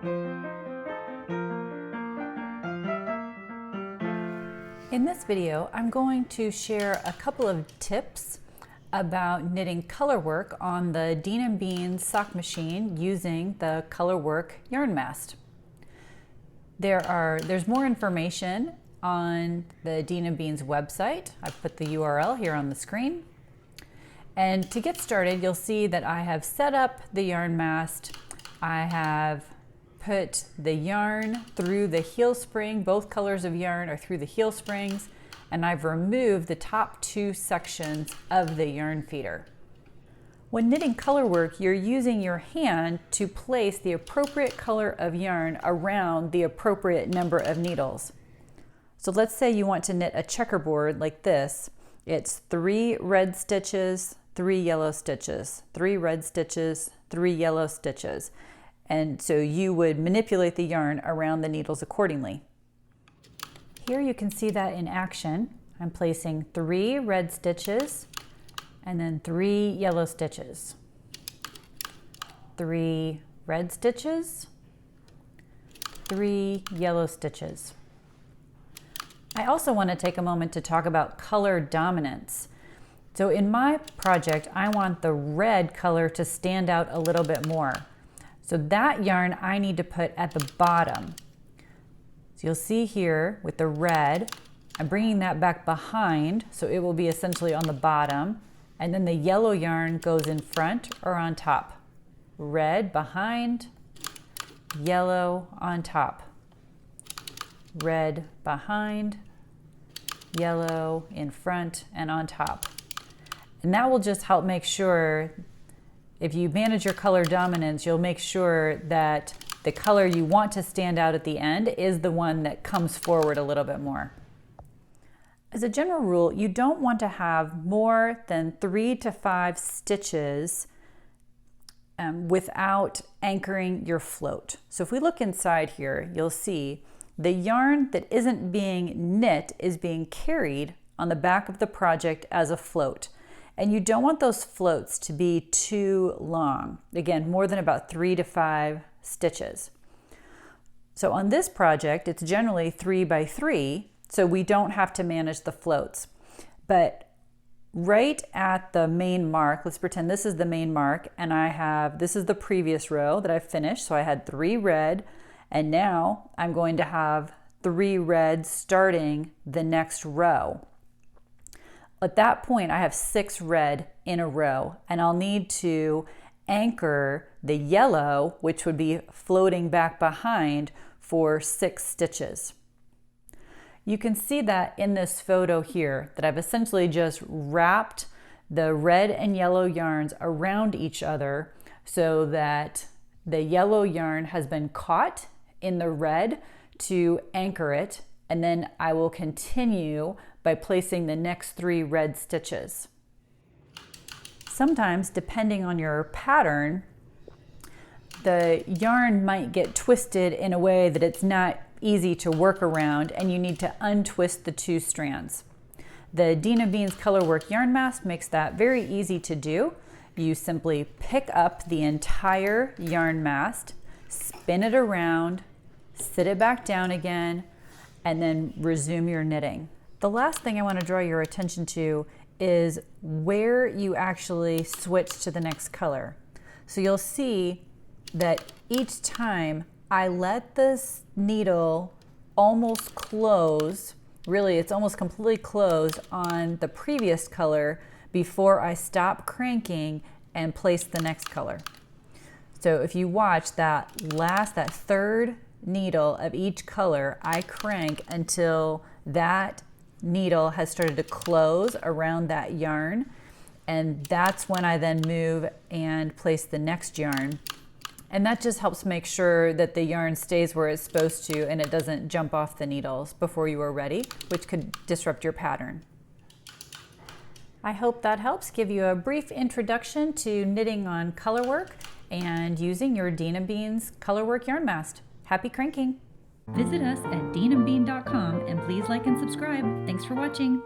In this video, I'm going to share a couple of tips about knitting colorwork on the Dean & Beans sock machine using the Colorwork yarn mast. There's more information on the Dean & Beans website. I've put the URL here on the screen. And to get started, you'll see that I have set up the yarn mast. I have put the yarn through the heel spring. Both colors of yarn are through the heel springs, and I've removed the top two sections of the yarn feeder. When knitting colorwork, you're using your hand to place the appropriate color of yarn around the appropriate number of needles. So let's say you want to knit a checkerboard like this. It's 3 red stitches, 3 yellow stitches, 3 red stitches, 3 yellow stitches. And so you would manipulate the yarn around the needles accordingly. Here you can see that in action. I'm placing 3 red stitches and then 3 yellow stitches. 3 red stitches, 3 yellow stitches. I also want to take a moment to talk about color dominance. So in my project, I want the red color to stand out a little bit more. So that yarn I need to put at the bottom. So you'll see here with the red, I'm bringing that back behind, so it will be essentially on the bottom. And then the yellow yarn goes in front or on top. Red behind, yellow on top. Red behind, yellow in front and on top. And that will just help make sure, if you manage your color dominance, you'll make sure that the color you want to stand out at the end is the one that comes forward a little bit more. As a general rule, you don't want to have more than 3 to 5 stitches without anchoring your float. So if we look inside here, you'll see the yarn that isn't being knit is being carried on the back of the project as a float. And you don't want those floats to be too long. Again, more than about 3 to 5 stitches. So on this project, it's generally 3 by 3, so we don't have to manage the floats. But right at the main mark, let's pretend this is the main mark, and this is the previous row that I finished, so I had 3 red, and now I'm going to have 3 red starting the next row. At that point, I have 6 red in a row, and I'll need to anchor the yellow, which would be floating back behind, for 6 stitches. You can see that in this photo here, that I've essentially just wrapped the red and yellow yarns around each other so that the yellow yarn has been caught in the red to anchor it, and then I will continue by placing the next 3 red stitches. Sometimes, depending on your pattern, the yarn might get twisted in a way that it's not easy to work around, and you need to untwist the 2 strands. The Dean & Beans Colorwork yarn mast makes that very easy to do. You simply pick up the entire yarn mast, spin it around, sit it back down again, and then resume your knitting. The last thing I want to draw your attention to is where you actually switch to the next color. So you'll see that each time I let this needle almost close, really it's almost completely closed on the previous color before I stop cranking and place the next color. So if you watch that 3rd needle of each color, I crank until that needle has started to close around that yarn, and that's when I then move and place the next yarn. And that just helps make sure that the yarn stays where it's supposed to and it doesn't jump off the needles before you are ready, which could disrupt your pattern. I hope that helps give you a brief introduction to knitting on colorwork and using your Dean & Beans Colorwork yarn mast. Happy cranking! Visit us at deanandbean.com and please like and subscribe. Thanks for watching.